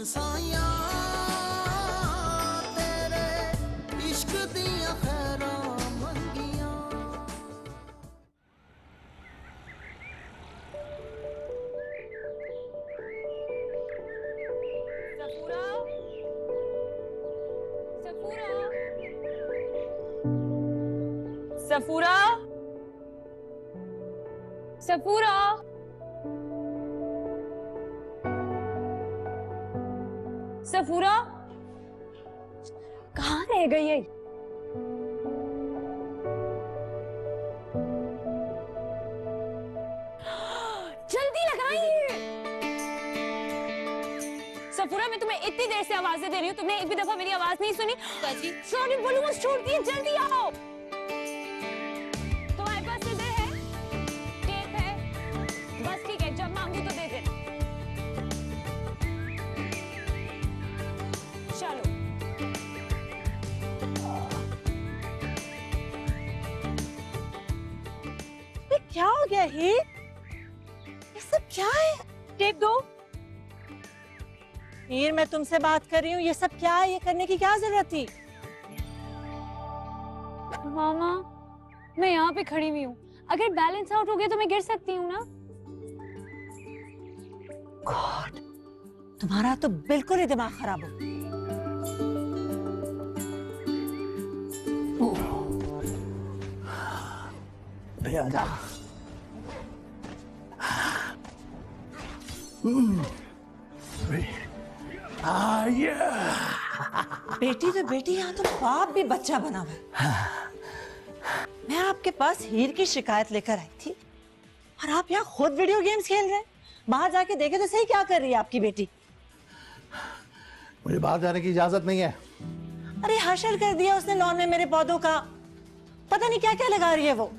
साया तेरे इश्क दिया खैरा मंगिया। सफूरा, सफूरा, सफूरा, सफूरा, सफूरा, कहाँ रह गई है? जल्दी लगाइए। सफूरा, मैं तुम्हें इतनी देर से आवाजें दे रही हूँ, तुमने एक भी दफा मेरी आवाज नहीं सुनी। सॉरी बोलूँ, छोड़ती है, जल्दी आओ। तुम्हारे पास सीधे है, टेप है, बस ठीक है, जब मांगू तो दे देना। चलो ये क्या हो गया ही? ये सब क्या है? टेप दो। हीर, मैं तुमसे बात कर रही हूँ, ये सब क्या है? ये करने की क्या जरूरत थी? मामा, मैं यहाँ पे खड़ी हुई हूँ, अगर बैलेंस आउट हो गया तो मैं गिर सकती हूँ ना। गॉड, तुम्हारा तो बिल्कुल ही दिमाग खराब हो। आजा। बेटी तो बेटी, यहाँ तो बाप भी बच्चा बना हुआ है। मैं आपके पास हीर की शिकायत लेकर आई थी और आप यहाँ खुद वीडियो गेम्स खेल रहे हैं। बाहर जाके देखे तो सही, क्या कर रही है आपकी बेटी? मुझे बाहर जाने की इजाजत नहीं है। अरे हशर कर दिया उसने लॉन में मेरे पौधों का, पता नहीं क्या क्या लगा रही है वो।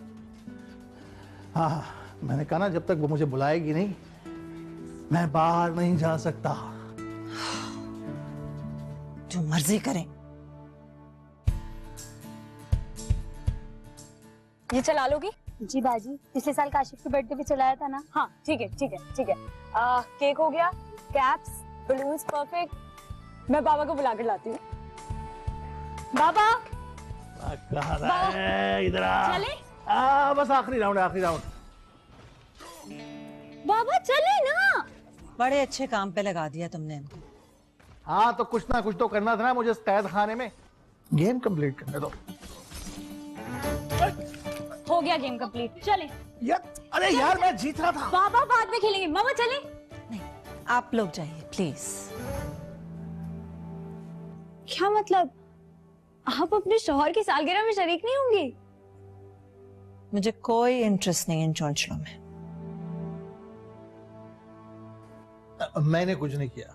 हाँ, मैंने कहा ना, जब तक वो मुझे बुलाएगी नहीं मैं बाहर नहीं जा सकता। जो मर्जी करें। ये चला लोगी? जी बाजी, पिछले साल काशिफ के बर्थडे पे चलाया था ना। हाँ ठीक है ठीक है ठीक है। केक हो गया, कैप्स, बलून्स, परफेक्ट। मैं बाबा को बुला कर लाती हूँ। बाबा कहाँ रहा है? इधर आ। चले? बस आखिरी राउंड, आखिरी राउंड। बाबा चले ना। बड़े अच्छे काम पे लगा दिया तुमने इनको। हाँ, तो कुछ ना कुछ तो करना था ना मुझे कैद खाने में। गेम कंप्लीट करने दो। हो गया गेम कंप्लीट, चले। यार, अरे यार, मैं जीत रहा था। बाबा बाद में खेलेंगे, मामा चले। नहीं, आप लोग जाइए प्लीज। क्या मतलब? आप अपने शौहर की सालगिरह में शरीक नहीं होंगी? मुझे कोई इंटरेस्ट नहीं इन चौंचलों में। मैंने कुछ नहीं किया,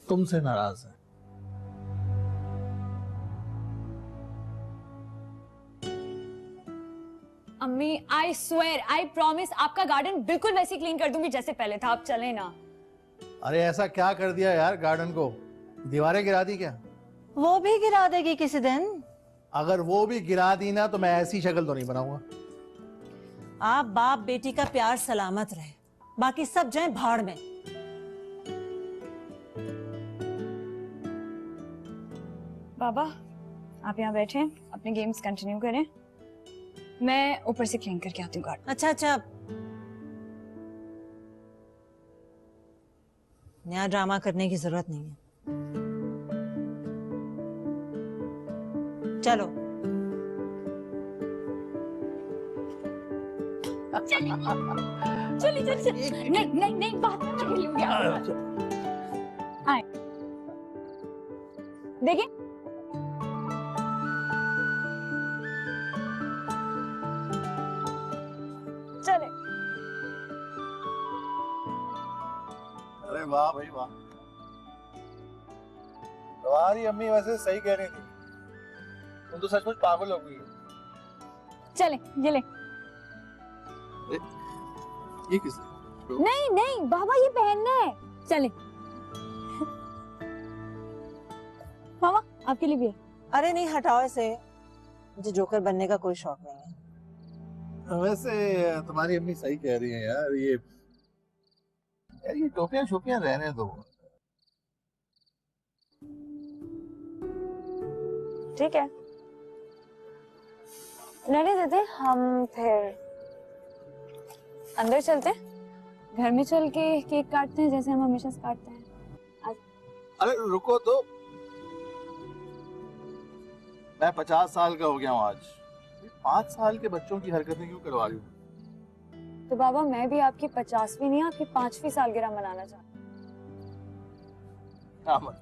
तुमसे नाराज है। अम्मी, आई स्वेयर, आई प्रॉमिस, आपका गार्डन बिल्कुल वैसे क्लीन कर दूंगी जैसे पहले था। आप चले ना। अरे ऐसा क्या कर दिया यार गार्डन को? दीवारें गिरा दी क्या? वो भी गिरा देगी किसी दिन। अगर वो भी गिरा दी ना तो मैं ऐसी शक्ल तो नहीं बनाऊंगा। आप बाप बेटी का प्यार सलामत रहे, बाकी सब जाएं भाड़ में। बाबा, आप यहाँ बैठे, अपने गेम्स कंटिन्यू करें, मैं ऊपर से क्लीन करके आती हूँ गार्डन। अच्छा अच्छा, नया ड्रामा करने की जरूरत नहीं है। चलो चलिए चलिए। नहीं नहीं नहीं, बात में खेलूंगी। आए देखिए, चले। अरे वाह भाई वाह, तुम्हारी अम्मी वैसे सही कह रही थी, तुम तो सचमुच पागल हो गई हो। चले, ये ले। ये किस? नहीं नहीं बाबा, ये पहनना है। चले। मामा, आपके लिए भी है। अरे नहीं, हटाओ इसे, मुझे जोकर बनने का कोई शौक नहीं है। वैसे तुम्हारी अम्मी सही कह रही है यार, ये यार ये टोपियां शोपियां रहने दो। ठीक है, रहने देते, हम फिर अंदर चलते हैं, घर में चल के केक काटते हैं जैसे हम हमेशा से काटते हैं। अरे रुको तो, मैं 50 साल का हो गया हूँ आज, 5 साल के बच्चों की हरकतें क्यों करवा रही हूँ? तो बाबा मैं भी आपकी 50वीं नहीं, आपकी 5वीं सालगिरह मनाना चाहती हाँ, हूँ।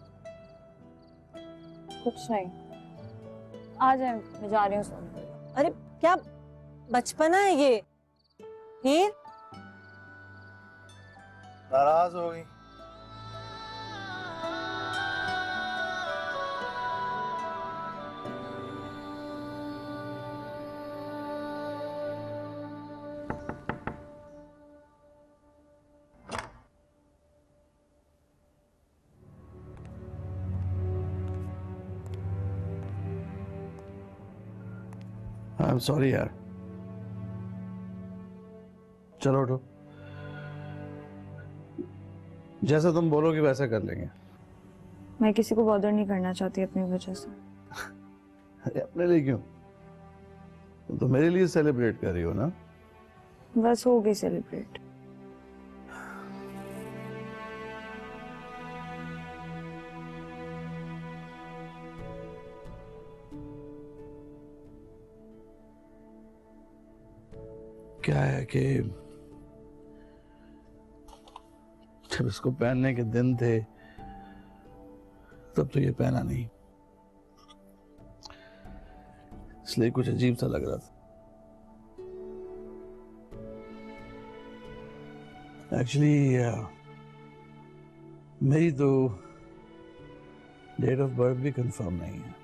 कुछ नहीं, आ जाए, मैं जा रही हूँ सोने। अरे क्या बचपना है ये? हीर नाराज हो गई? आई एम सॉरी यार। चलो उठो, जैसा तुम बोलोगे वैसा कर लेंगे। मैं किसी को बॉदर नहीं करना चाहती अपनी वजह से। अरे अपने लिए क्यों, तुम तो मेरे लिए सेलिब्रेट कर रही हो ना। बस हो गई सेलिब्रेट। क्या है कि जब इसको पहनने के दिन थे तब तो ये पहना नहीं, इसलिए कुछ अजीब सा लग रहा था। एक्चुअली मेरी तो डेट ऑफ बर्थ भी कंफर्म नहीं है।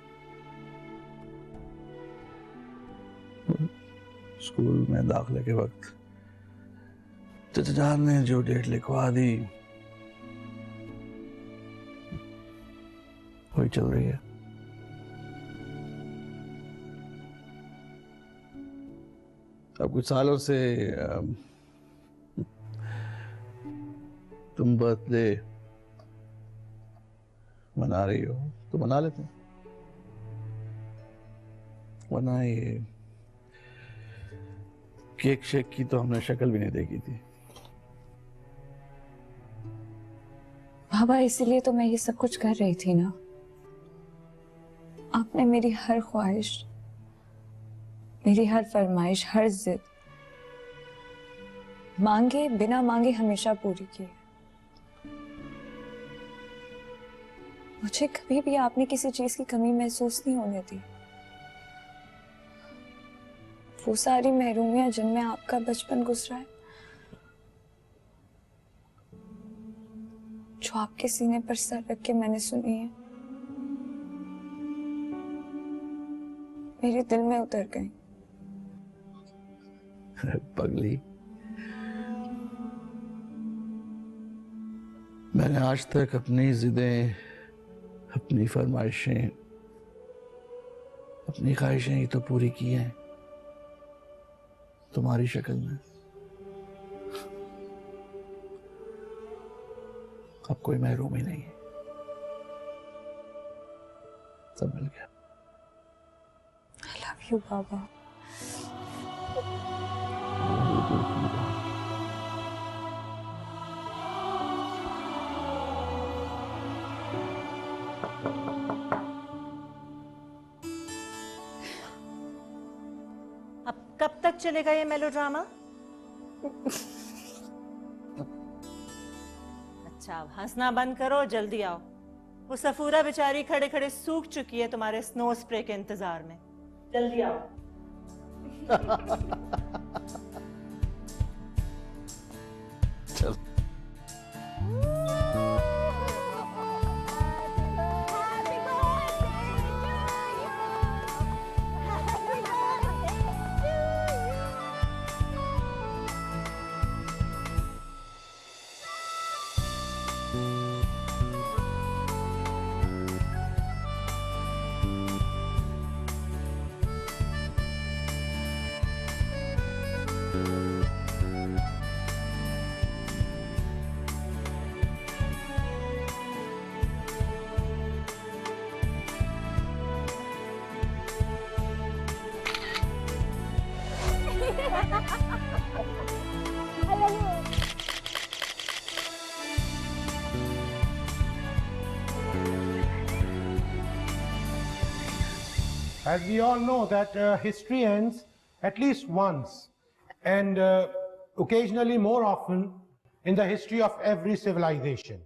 स्कूल में दाखिले के वक्त चाचा जान ने जो डेट लिखवा दी वही चल रही है। अब कुछ सालों से तुम बर्थडे मना रही हो तो मना लेते हैं, वरना ये केक शेक की तो हमने शक्ल भी नहीं देखी थी। बाबा इसीलिए तो मैं ये सब कुछ कर रही थी ना। आपने मेरी हर ख्वाहिश, मेरी हर फरमाइश, हर जिद मांगे बिना मांगे हमेशा पूरी की। मुझे कभी भी आपने किसी चीज की कमी महसूस नहीं होने दी। वो सारी महरूमियां जिनमें आपका बचपन गुजरा है, जो आपके सीने पर सर रख के मैंने सुनी है, मेरे दिल में उतर गई। पगली, मैंने आज तक अपनी जिदें, अपनी फरमाइशें, अपनी ख्वाहिशें ही तो पूरी की हैं तुम्हारी शक्ल में। अब कोई महरूम ही नहीं है, सब मिल गया। I love you, बाबा। अब कब तक चलेगा ये मेलोड्रामा? अच्छा अब हंसना बंद करो, जल्दी आओ। वो सफूरा बेचारी खड़े खड़े सूख चुकी है तुम्हारे स्नो स्प्रे के इंतजार में। जल्दी आओ। चल As we all know that history ends at least once, and occasionally more often in the history of every civilization.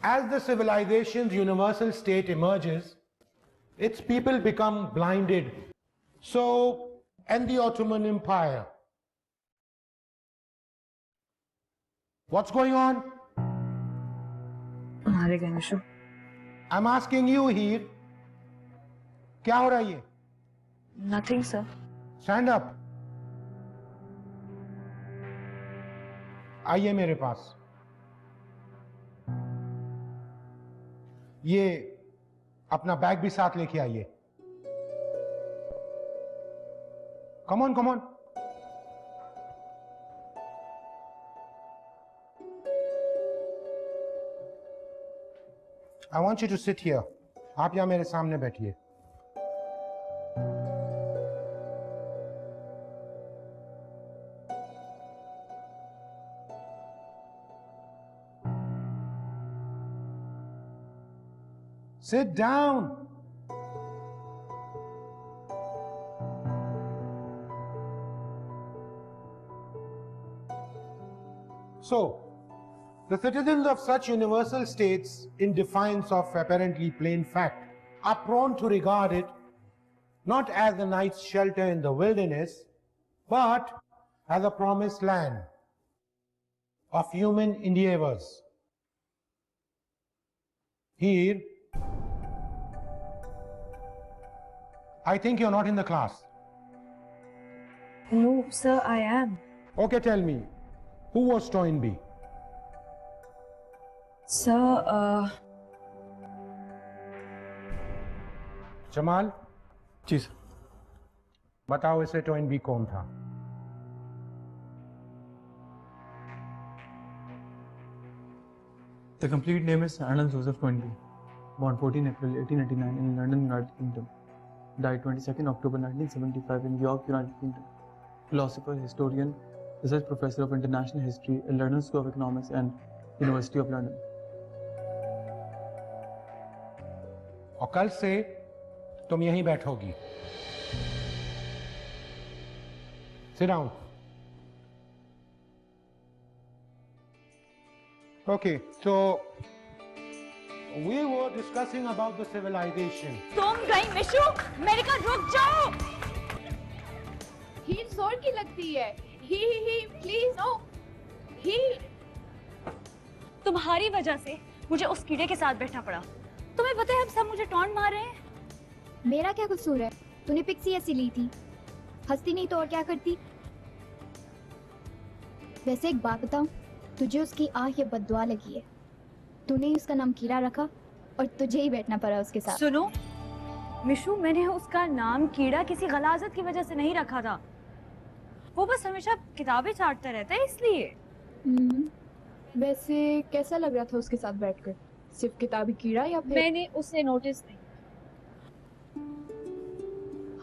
As the civilization's universal state emerges, its people become blinded. So, and the Ottoman Empire. What's going on? मारे गए Mishu. I'm asking you here. क्या हो रहा है ये? Nothing, sir. Stand up. आइए मेरे पास। ये अपना बैग भी साथ लेके आइए। Come on, come on. I want you to sit here. आप यहाँ मेरे सामने बैठिए। Sit down. So, the citizens of such universal states, in defiance of apparently plain fact, are prone to regard it not as a night's shelter in the wilderness, but as a promised land of human endeavors. Here, I think you're not in the class. No, sir, I am. Okay, tell me, who was Toynbee? Sir, Jamal, जी sir. बताओ इसे Toynbee कौन था? The complete name is Arnold Joseph Toynbee, born 14 April 1889 in London, United Kingdom. Died 22nd October 1975 in York, United Kingdom. Philosopher, historian, research professor of international history at London School of Economics and University of London. और कल से तुम यहीं बैठोगी। Sit down. Okay, so we were discussing about the civilization. तुम गई मिशु, मेरे का रुक जाओ। ही जोर की लगती है। ही प्लीज नो। ही तुम्हारी वजह से मुझे उस कीड़े के साथ बैठना पड़ा। तुम्हें पता है अब सब मुझे टॉन्ट मार रहे हैं। मेरा क्या कसूर है? तूने पिक्सी ऐसी ली थी, हंसती नहीं तो और क्या करती? वैसे एक बात बताऊं, तुझे उसकी आह या बद्दुआ लगी है। तूने ही उसका नाम कीड़ा रखा और तुझे ही बैठना पड़ा उसके साथ। सुनो मिशु, मैंने उसका नाम कीड़ा किसी गलाजत की वजह से नहीं रखा था। वो बस हमेशा किताबें चाटता रहता है इसलिए। वैसे कैसा लग रहा था उसके साथ बैठकर? सिर्फ किताबी कीड़ा या फिर? मैंने उसे नोटिस नहीं।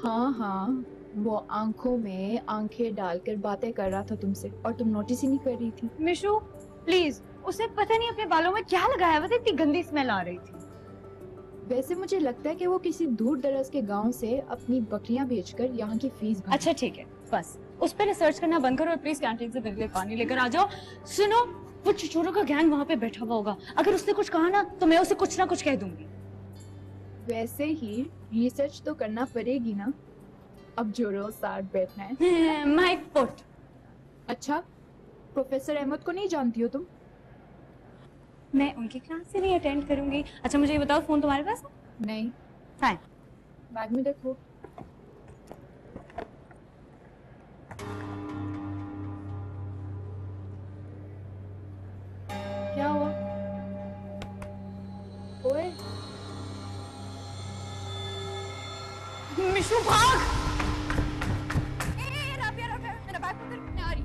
हाँ, वो आंखों में आंखें डालकर बातें कर रहा था तुमसे और तुम नोटिस ही नहीं कर रही थी। मिशु प्लीज, उसे पता नहीं अपने बालों में क्या लगाया हुआ था, इतनी गंदी स्मेल आ रही थी। वैसे मुझे लगता है कि वो किसी दूर दराज के गांव से अपनी बकरियां बेचकर यहाँ की फीस भर। अच्छा ठीक है, बस उस पर रिसर्च करना बंद करो और प्लीज कैंटीन से बिजली पानी लेकर आ जाओ। सुनो, वो चुचुरों का गैंग वहाँ पे बैठा हुआ होगा, अगर उसने कुछ कहा ना तो मैं उसे कुछ ना कुछ कह दूंगी। वैसे ही रिसर्च तो करना पड़ेगी ना, अब जो रोज साथ बैठना है। My foot. अच्छा, प्रोफेसर अहमद को नहीं जानती हो तुम? मैं उनकी क्लास से नहीं अटेंड करूंगी। अच्छा मुझे ये बताओ, फोन तुम्हारे पास है? नहीं। है। बैग में देखो। क्या हुआ? ओए मिशु भाग। मेरा बैग पकड़, मैं आ रही।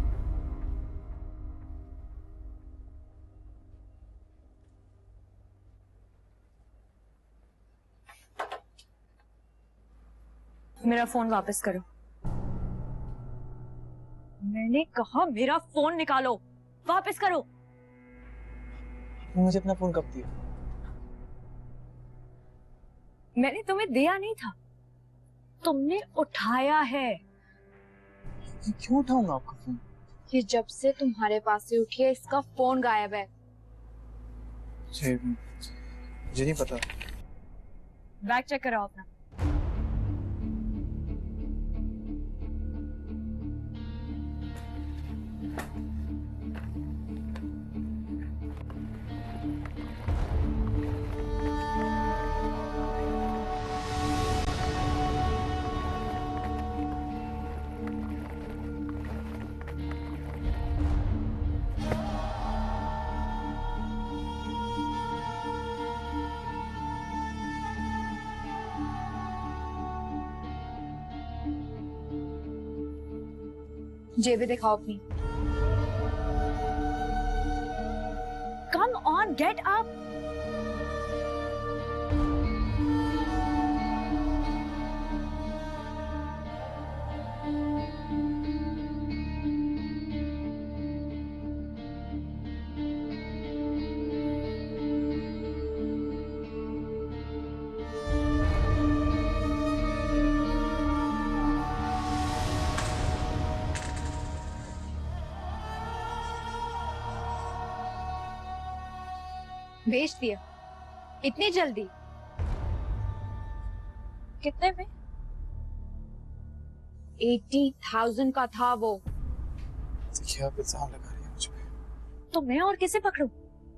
मेरा फोन वापस करो। मैंने कहा मेरा फोन निकालो, वापस करो। मुझे अपना फोन कब दिया? मैंने तुम्हें दिया नहीं था, तुमने उठाया है। क्यों उठाऊंगा आपका फोन? ये जब से तुम्हारे पास से उठी है इसका फोन गायब है। मुझे नहीं पता। बैग चेक कराओ अपना। जेबें दिखाओ अपनी। Come on, get up. बेच दिया इतनी जल्दी? कितने में? 80,000 का था वो। देखिए आप इल्जाम लगा रही हैं मुझ पे। तो मैं और किसे पकड़ूं?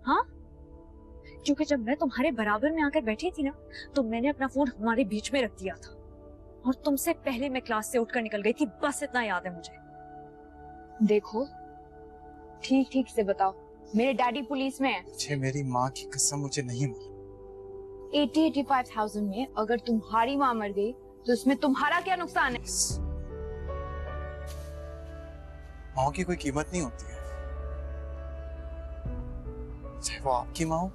हाँ, क्योंकि जब मैं तुम्हारे बराबर में आकर बैठी थी ना, तो मैंने अपना फोन हमारे बीच में रख दिया था और तुमसे पहले मैं क्लास से उठकर निकल गई थी। बस इतना याद है मुझे। देखो ठीक ठीक से बताओ, मेरे डैडी पुलिस में है। मुझे मेरी माँ की कसम मुझे नहीं मालूम। 80-85,000 में अगर तुम्हारी माँ मर गई तो इसमें तुम्हारा क्या नुकसान है? माँ की कोई कीमत नहीं होती है, चाहे वो आपकी माँ हो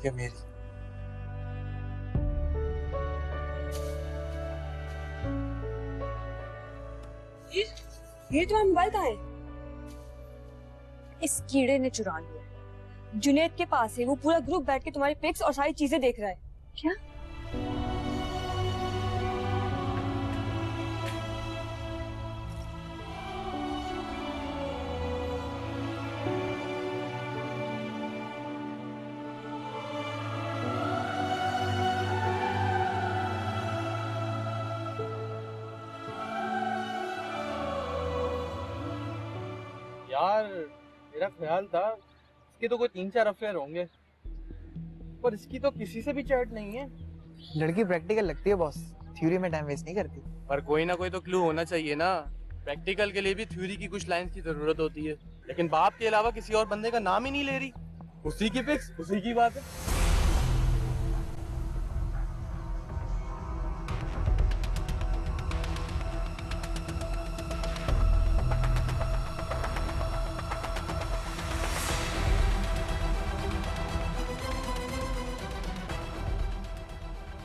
या मेरी। ये तुम्हारा मोबाइल कहाँ है? इस कीड़े ने चुरा लिया। जुनेद के पास है, वो पूरा ग्रुप बैठ के तुम्हारी पिक्स और सारी चीजें देख रहा है। क्या? यार मेरा ख्याल था इसके तो कोई 3-4 अफेयर होंगे, पर इसकी तो किसी से भी चैट नहीं है। लड़की प्रैक्टिकल लगती है बॉस, थ्योरी में टाइम वेस्ट नहीं करती। पर कोई ना कोई तो क्लू होना चाहिए ना। प्रैक्टिकल के लिए भी थ्योरी की कुछ लाइंस की जरूरत होती है, लेकिन बाप के अलावा किसी और बंदे का नाम ही नहीं ले रही। उसी की पिक्स, उसी की बात है।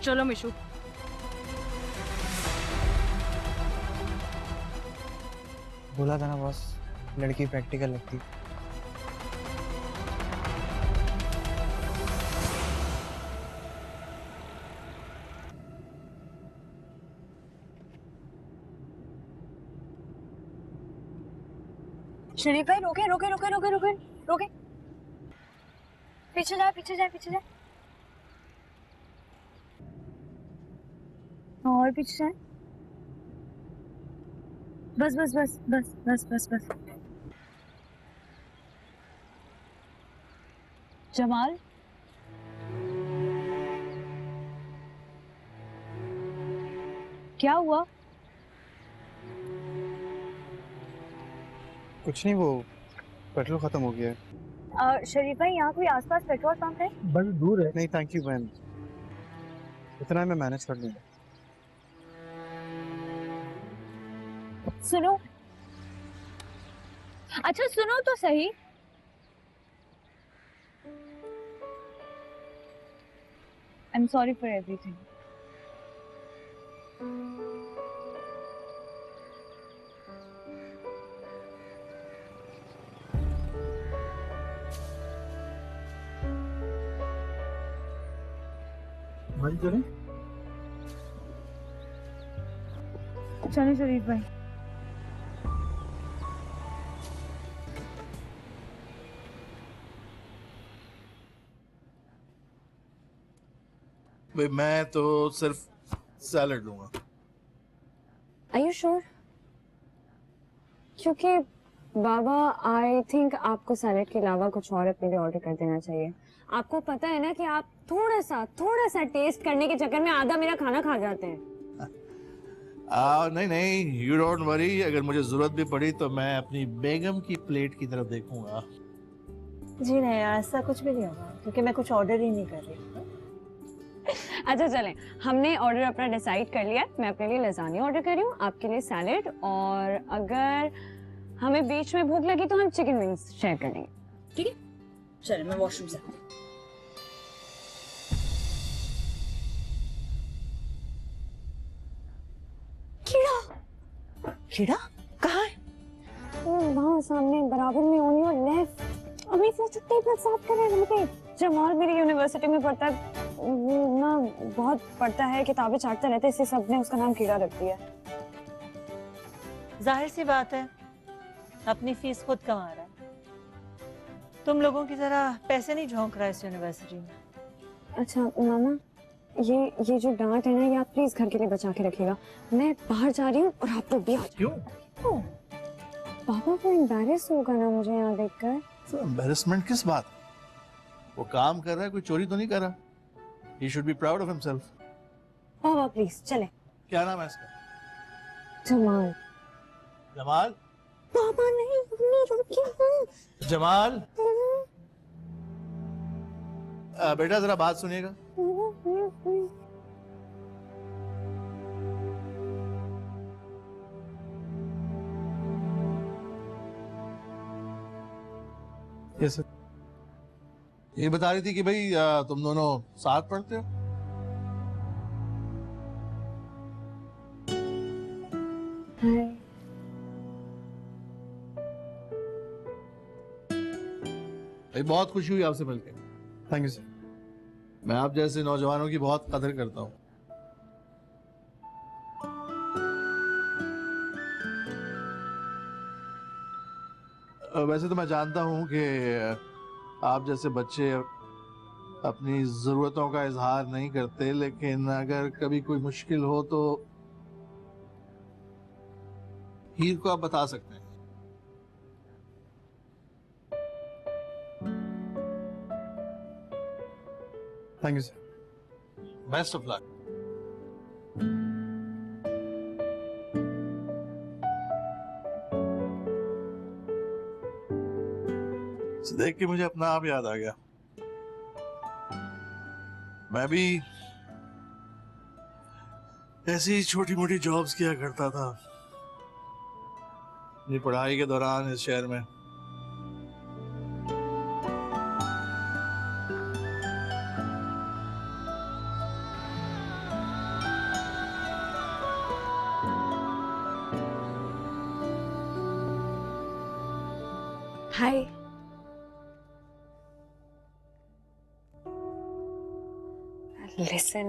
चलो मिशु। बोला था ना बॉस, लड़की प्रैक्टिकल लगती। शरीफ भाई रोके रोके रोके रोके रोके रोके। पीछे जाए पीछे जाए पीछे जाए और पीछे जाए। बस बस बस बस बस बस बस। जमाल, क्या हुआ? कुछ नहीं, वो पेट्रोल खत्म हो गया है। शरीफ भाई, यहाँ कोई आसपास पेट्रोल पंप है? बड़ी दूर है। नहीं थैंक यू बहन, इतना मैं मैनेज कर लूंगा। सुनो, अच्छा सुनो तो सही। I am sorry for everything. भाई चले? चले शरीफ भाई। भाई मैं तो सिर्फ सैलेड लूंगा। Are you sure? क्योंकि बाबा आई थिंक आपको सैलेड के अलावा कुछ और अपने लिए ऑर्डर कर देना चाहिए। आपको पता है ना कि आप थोड़ा सा टेस्ट करने के चक्कर में आधा मेरा खाना खा जाते हैं। नहीं नहीं, यू डोंट वरी, अगर मुझे जरूरत भी पड़ी तो मैं अपनी बेगम की प्लेट की तरफ देखूंगा। जी नहीं, ऐसा कुछ भी नहीं होगा क्योंकि मैं कुछ ऑर्डर ही नहीं कर रही हूँ। अच्छा चलें, हमने ऑर्डर अपना डिसाइड कर लिया। मैं अपने लिए लजानी ऑर्डर कर रही हूँ, आपके लिए सैलेड, और अगर हमें बीच में भूख लगी तो हम चिकन विंग्स शेयर कर लेंगे। ठीक है, चलें मैं वॉशरूम से आती हूँ। कीड़ा कहाँ है? वहाँ सामने बराबर में ऑन योर लेफ्ट। अभी वो छुट्टी पर साफ कर रहे हैं। वहाँ पे जमाल मेरी यूनिवर्सिटी में पढ़ता है, वो ना बहुत पढ़ता है, किताबें छांटता रहता है, इसलिए सबने उसका नाम कीड़ा रख दिया। जाहिर सी बात है, अपनी फीस खुद कमा रहा है। तुम लोगों की तरह पैसे नहीं झोंक रहा है इस यूनिवर्सिटी में। अच्छा मामा, ये जो डांट है ना, ये आप प्लीज घर के लिए बचा के रखिएगा। मैं बाहर जा रही हूँ और आप लोग भी आ जाओ। क्यों? पापा को एम्बैरेस होगा ना मुझे यहाँ देखकर। तो एम्बैरेसमेंट किस बात? वो काम कर रहा है, कोई चोरी तो नहीं कर रहा। He should be proud of himself. पापा प्लीज चले। क्या नाम है इसका? जमाल। जमाल? पापा नहीं, रुकिए। जमाल, बेटा जरा बात सुनिएगा। Yes sir. ये बता रही थी कि भाई तुम दोनों साथ पढ़ते हो। हाय। भाई बहुत खुशी हुई आपसे मिलकर। Thank you sir. मैं आप जैसे नौजवानों की बहुत कदर करता हूँ। वैसे तो मैं जानता हूँ कि आप जैसे बच्चे अपनी जरूरतों का इजहार नहीं करते, लेकिन अगर कभी कोई मुश्किल हो तो हीर को आप बता सकते हैं। Thank you sir. Best of luck. देख के मुझे अपना आप याद आ गया। मैं भी ऐसी छोटी मोटी जॉब्स किया करता था ये पढ़ाई के दौरान इस शहर में। हाय। लिसन,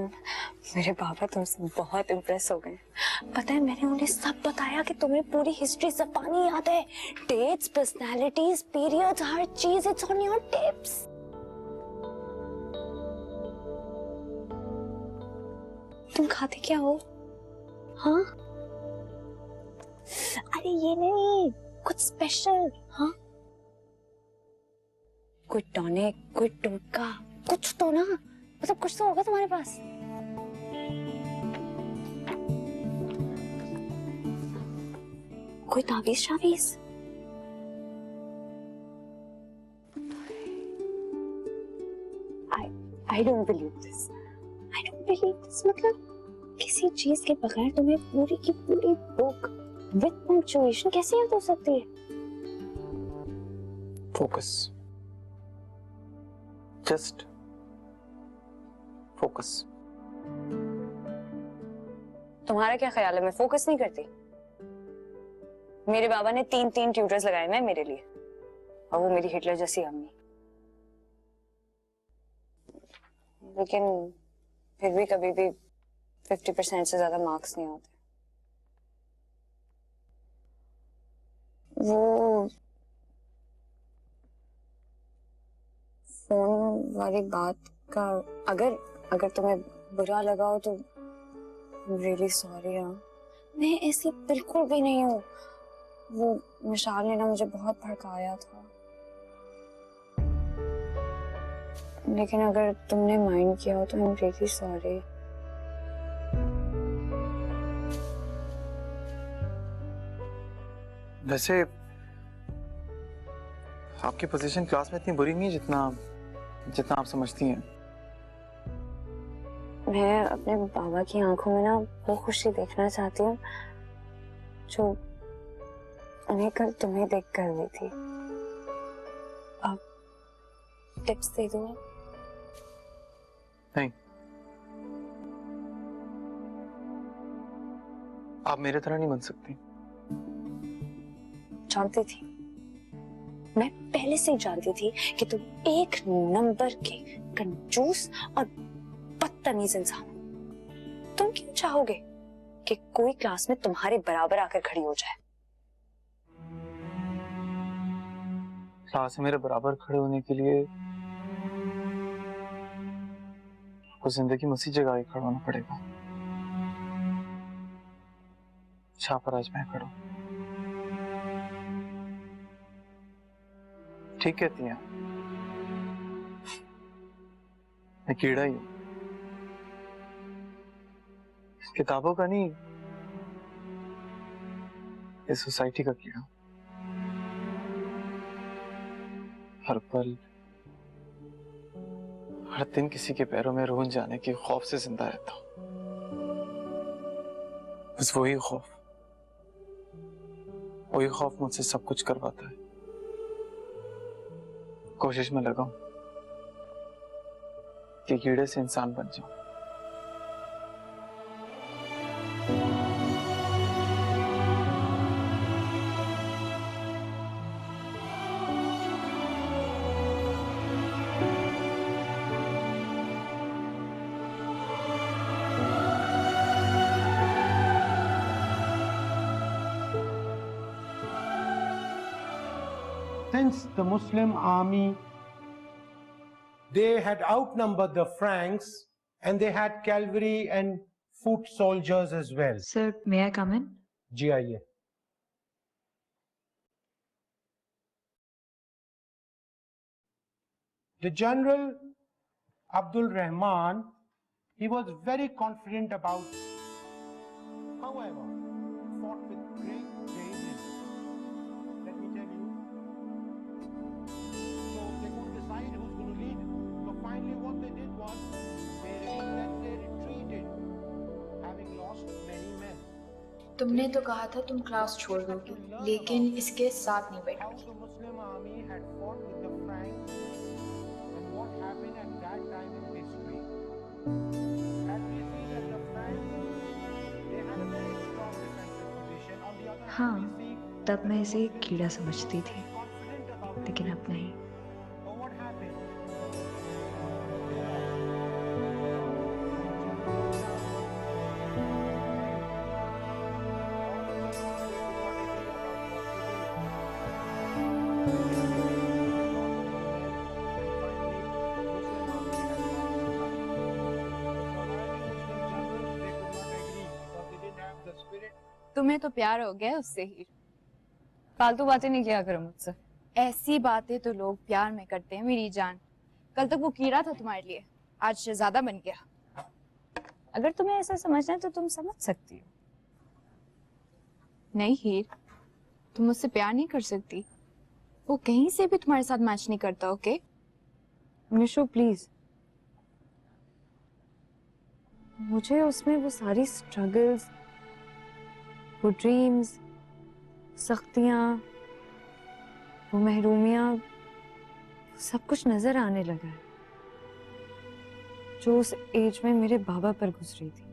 मेरे पापा तुमसे बहुत इम्प्रेस हो गए। पता है, मैंने उन्हें सब बताया कि तुम्हें पूरी हिस्ट्री ज़बानी याद है। डेट्स, पर्सनालिटीज, पीरियड्स, हर चीज इट्स ऑन योर टिप्स। तुम खाते क्या हो? हाँ? अरे ये नहीं, कुछ स्पेशल। हाँ? कोई टॉनिक, कोई टोटका, कुछ तो ना, मतलब कुछ तो होगा तुम्हारे पास। कोई तावीज शावीज? I don't believe this. I don't believe this. मतलब किसी चीज के बगैर तुम्हें पूरी की पूरी बुक विद पंक्चुएशन कैसे याद हो सकती है? Focus, just focus. तुम्हारा क्या ख्याल है, मैं फोकस नहीं करती? मेरे बाबा ने 3 ट्यूटर्स लगाए हैं मेरे लिए, और वो मेरी हिटलर जैसी अम्मी। लेकिन फिर भी कभी भी 50% से ज्यादा मार्क्स नहीं आते। वो फोन वाली बात का अगर अगर तुम्हें बुरा लगा हो तो रियली सॉरी यार। मैं ऐसी बिल्कुल भी नहीं हूँ। वो विशाल ने ना मुझे बहुत भड़काया था, लेकिन अगर तुमने माइंड किया हो तो आई एम रियली सॉरी। वैसे आपकी पोजीशन क्लास में इतनी बुरी नहीं है जितना जितना आप समझती हैं। मैं अपने बाबा की आंखों में ना वो खुशी देखना चाहती हूँ जो उन्हें कल तुम्हें देख कर हुई थी। अब टिप्स दे दो। नहीं, आप मेरे तरह नहीं बन सकती। जानती थी, मैं पहले से ही जानती थी कि तुम एक नंबर के कंजूस और बदतमीज इंसान हो। तुम क्यों चाहोगे कि कोई क्लास में तुम्हारे बराबर आकर खड़ी हो जाए? क्लास में मेरे बराबर खड़े होने के लिए आपको जिंदगी में उसी जगह खड़ा होना पड़ेगा जहां पर आज मैं खड़ा हूं। ठीक कहती हैं, मैं कीड़ा ही हूं, किताबों का नहीं, इस सोसाइटी का कीड़ा। हर पल हर दिन किसी के पैरों में रोन जाने के खौफ से जिंदा रहता हूं। बस वही खौफ मुझसे सब कुछ करवाता है। कोशिश में लगा हूं कि कीड़े से इंसान बन जाऊं। Since the Muslim army, they had outnumbered the Franks and they had cavalry and foot soldiers as well. Sir, may I come in? जी आइए। The General Abdul Rahman, he was very confident about, however, fought with great bravery. Let me tell you. So they couldn't decide who's going to lead. So finally what they did was, they retreated, having lost many men. तुमने तो कहा था तुम class छोड़ दोगी, लेकिन इसके साथ नहीं बैठोगी। How the Muslim army had fought with the Franks and what happened at that time in history. As we see that the Franks, they had a very strong defensive position. On the other हाँ, hand, we see तब मैं इसे एक कीड़ा समझती थी, confident about it. लेकिन अब नहीं। But what happened? तुम्हें तो प्यार हो गया उससे ही। फालतू बातें नहीं किया करो मुझसे। ऐसी बातें तो लोग प्यार में करते हैं मेरी जान। कल तक वो कीड़ा था तुम्हारे लिए, आज शहजादा बन गया। अगर तुम्हें ऐसा समझना है तो तुम समझ सकती हो। नहीं हीर, तुम मुझसे प्यार नहीं कर सकती। वो कहीं से भी तुम्हारे साथ मैच नहीं करता। ओके निशु प्लीज, मुझे उसमें वो सारी स्ट्रगल्स, वो ड्रीम्स, सख्तियां, वो महरूमियां, सब कुछ नजर आने लगा है जो उस एज में मेरे बाबा पर गुजरी थी।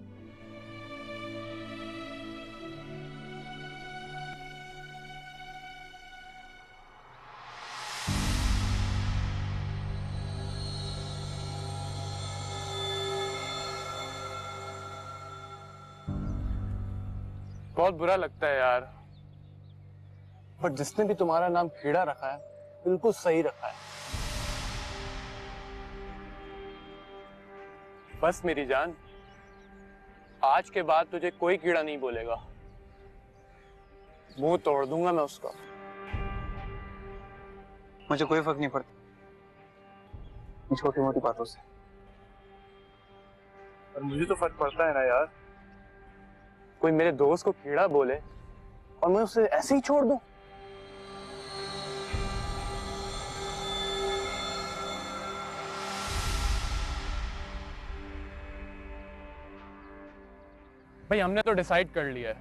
बहुत बुरा लगता है यार, पर जिसने भी तुम्हारा नाम कीड़ा रखा है बिल्कुल सही रखा है। बस मेरी जान, आज के बाद तुझे कोई कीड़ा नहीं बोलेगा, मुंह तोड़ दूंगा मैं उसका। मुझे कोई फर्क नहीं पड़ता छोटी मोटी बातों से। और मुझे तो फर्क पड़ता है ना यार। कोई मेरे दोस्त को कीड़ा बोले और मैं उसे ऐसे ही छोड़ दूं। भाई हमने तो डिसाइड कर लिया है,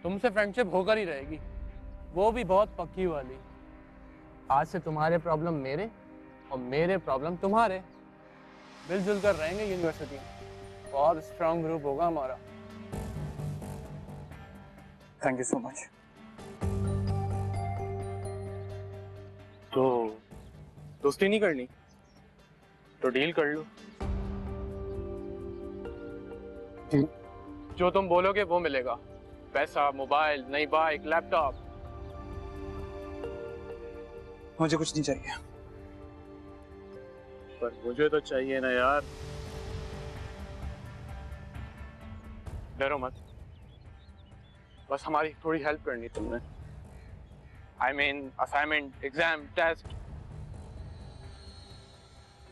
तुमसे फ्रेंडशिप होकर ही रहेगी, वो भी बहुत पक्की वाली। आज से तुम्हारे प्रॉब्लम मेरे और मेरे प्रॉब्लम तुम्हारे, मिलजुल कर रहेंगे यूनिवर्सिटी में। बहुत स्ट्रांग ग्रुप होगा हमारा। Thank you so much. तो दोस्ती नहीं करनी तो डील कर लो। डील? जो तुम बोलोगे वो मिलेगा, पैसा, मोबाइल, नई बाइक, लैपटॉप। मुझे कुछ नहीं चाहिए। पर मुझे तो चाहिए ना यार। डरो मत, बस हमारी थोड़ी हेल्प करनी तुमने। I mean, assignment, exam, test.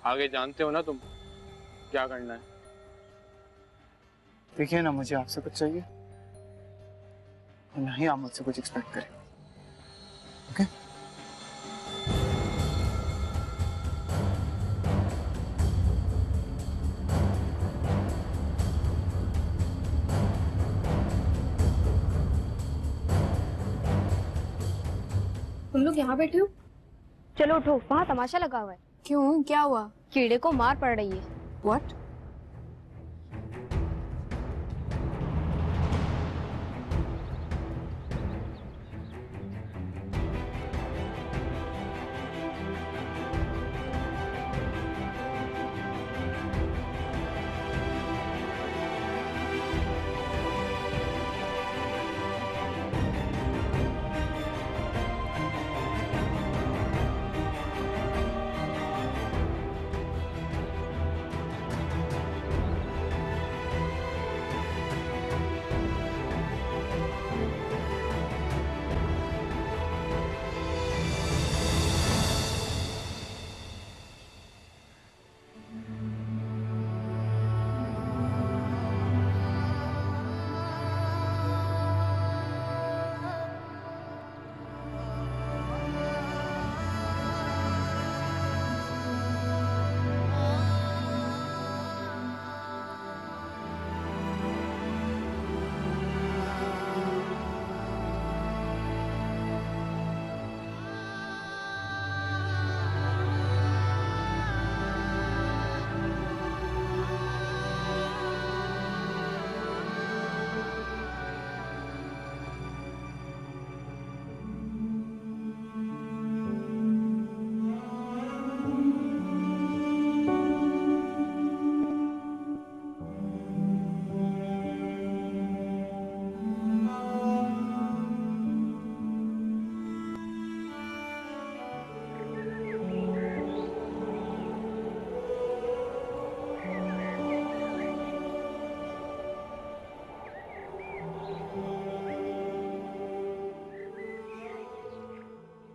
आगे जानते हो ना तुम क्या करना है। देखिए ना, मुझे आपसे कुछ चाहिए और ना ही आप मुझसे कुछ एक्सपेक्ट करें। ओके? तुम लोग यहाँ बैठे हो? चलो उठो, वहाँ तमाशा लगा हुआ है। क्यों, क्या हुआ? कीड़े को मार पड़ रही है। व्हाट?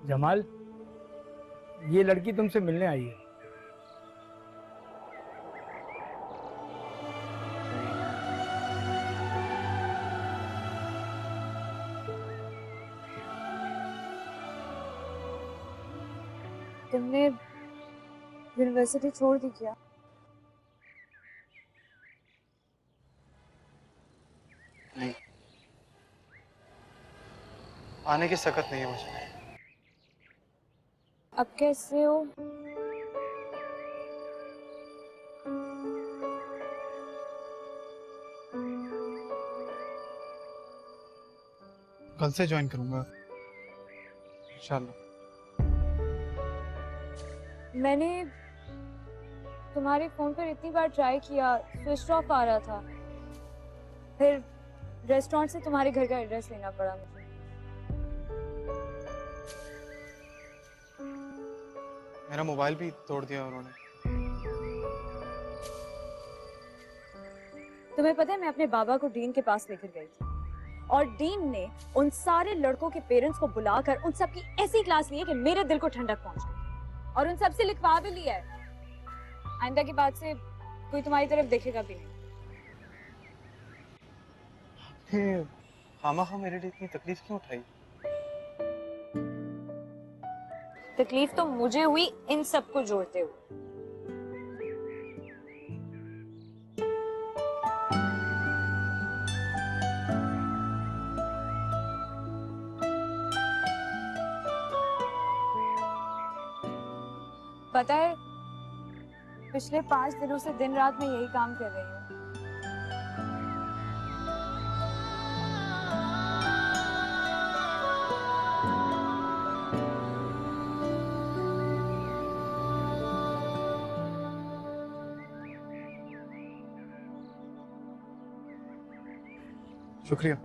जमाल, ये लड़की तुमसे मिलने आई है। तुमने यूनिवर्सिटी छोड़ दी क्या? नहीं, आने की सकत नहीं है मुझे। अब कैसे हो? कल से ज्वाइन करूंगा इंशाल्लाह। मैंने तुम्हारे फोन पर इतनी बार ट्राई किया, स्विच ऑफ आ रहा था। फिर रेस्टोरेंट से तुम्हारे घर का एड्रेस लेना पड़ा मुझे। मेरा मोबाइल भी तोड़ दिया उन्होंने। तुम्हें पता है मैं अपने बाबा को डीन के पास लेकर गई थी और डीन ने उन सारे लड़कों के पेरेंट्स को बुलाकर उन सब की ऐसी क्लास ली है कि मेरे दिल को ठंडक पहुंच गई और उन सब से लिखवा भी लिया है। आइंदा के बाद से कोई तुम्हारी तरफ देखेगा भी नहीं। आपने खामखा मेरे लिए इतनी तकलीफ क्यों उठाई? तकलीफ तो मुझे हुई इन सबको जोड़ते हुए। पता है पिछले 5 दिनों से दिन रात मैं यही काम कर रही हूँ। शुक्रिया।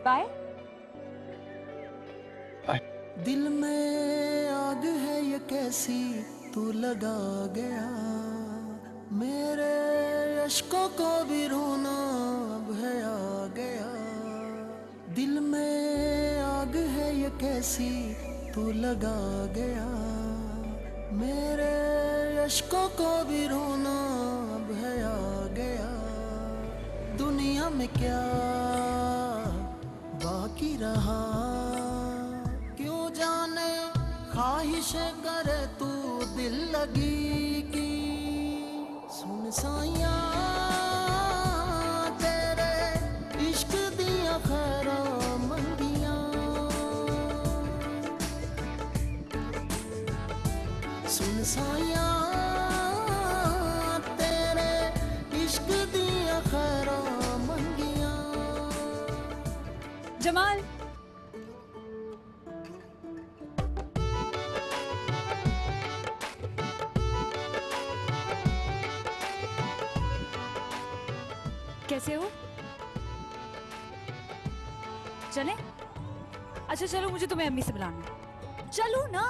बाय। दिल में आग है ये कैसी तू लगा गया, मेरे अश्कों को भी रोना अब है आ गया। दिल में आग है ये कैसी तू लगा गया, मेरे अश्कों को भी रोना अब है आ गया। दुनिया में क्या बाकी रहा, क्यों जाने ख्वाहिशें करे तू दिल लगी की। सुन साइया तेरे इश्क दिया खैरा मंगियां, सुन साइया तेरे इश्क दिया खैरा मंगियां। जमाल कैसे हो? चले? अच्छा चलो, मुझे तुम्हें अम्मी से बुलाना है। चलो ना।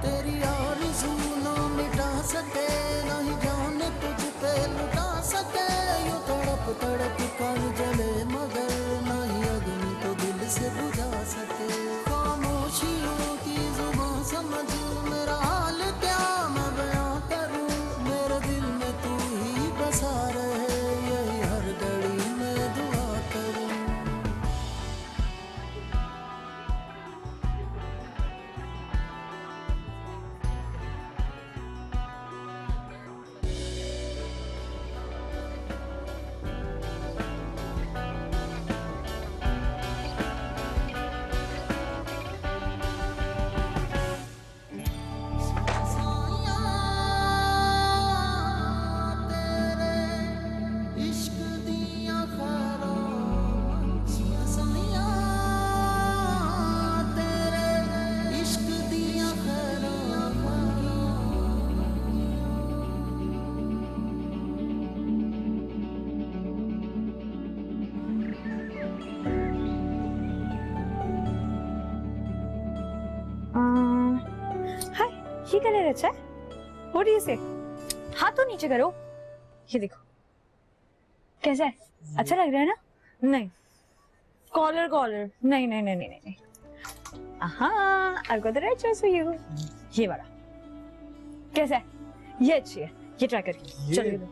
तेरी आरज़ू ना मिटा सके, ना ही जान तुझ पे लुटा सके। यूं तड़प तड़प कर जले मगर ना ही अग्नि तो दिल से बुझा सके। खामोशियों की जुबान समझ मेरा हाल क्या मैं बयां करूं। मेरे दिल में तू ही बसा रहे, यही हर घड़ी में दुआ करूं। हाय, ये कलर अच्छा है। What do you say? हाथ तो नीचे करो। ये देखो कैसा है, अच्छा लग रहा है ना? नहीं कॉलर कॉलर नहीं नहीं नहीं नहीं नहीं। I've got the right choice for you। ये वाला कैसा है? ये अच्छी है, ये ट्राई करके चलो।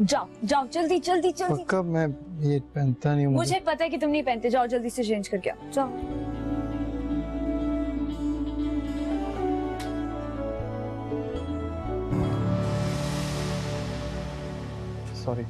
जाओ जाओ जल्दी जल्दी जल्दी। कब मैं ये पहनता नहीं हूँ। मुझे पता है कि तुम नहीं पहनते, जाओ जल्दी से चेंज करके आओ, जाओ। सॉरी।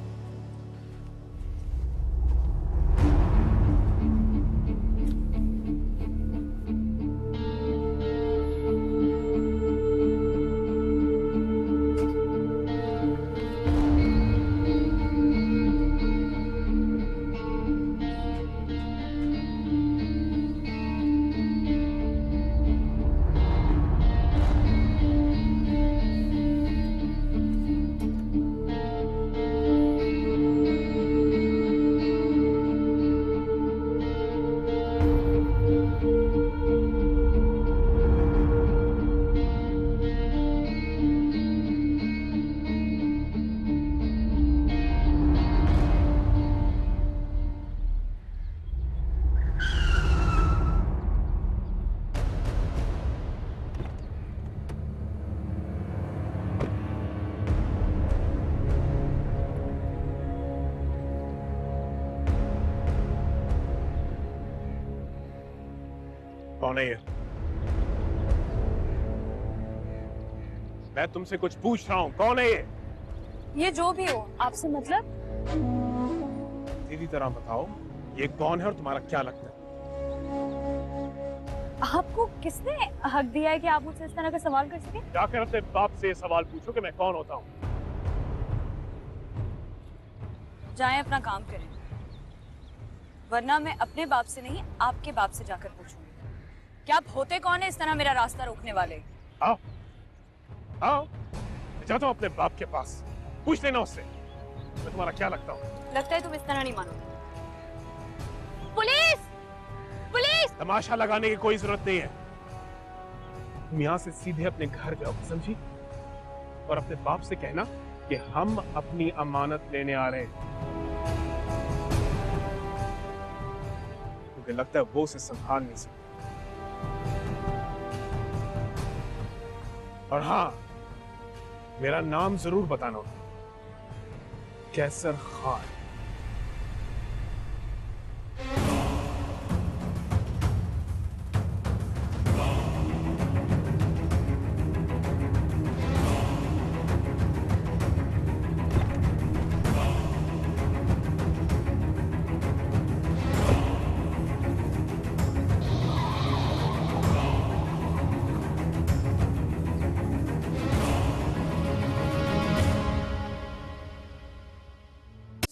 कौन है ये? मैं तुमसे कुछ पूछ रहा हूँ, कौन है ये? ये जो भी हो, आपसे मतलब? सीधी तरह बताओ, ये कौन है और तुम्हारा क्या लगता है? आपको किसने हक दिया है कि आप मुझसे इस तरह का सवाल कर सके? जाकर अपने बाप से सवाल पूछो कि मैं कौन होता हूँ। जाएं अपना काम करें, वरना मैं अपने बाप से नहीं आपके बाप से जाकर पूछूंगी क्या आप होते कौन है इस तरह मेरा रास्ता रोकने वाले। आओ आओ, जाता हूँ अपने बाप के पास, पूछ लेना उससे मैं तुम्हारा क्या लगता हूँ। लगता है तुम इस तरह नहीं मानोगे। पुलिस! पुलिस! तमाशा लगाने की कोई जरूरत नहीं है। तुम यहाँ से सीधे अपने घर जाओ, समझी? और अपने बाप से कहना कि हम अपनी अमानत लेने आ रहे हैं, क्योंकि लगता है वो उसे संभाल नहीं सकते। और हाँ, मेरा नाम जरूर बताना, कैसर खान।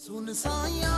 सुन साया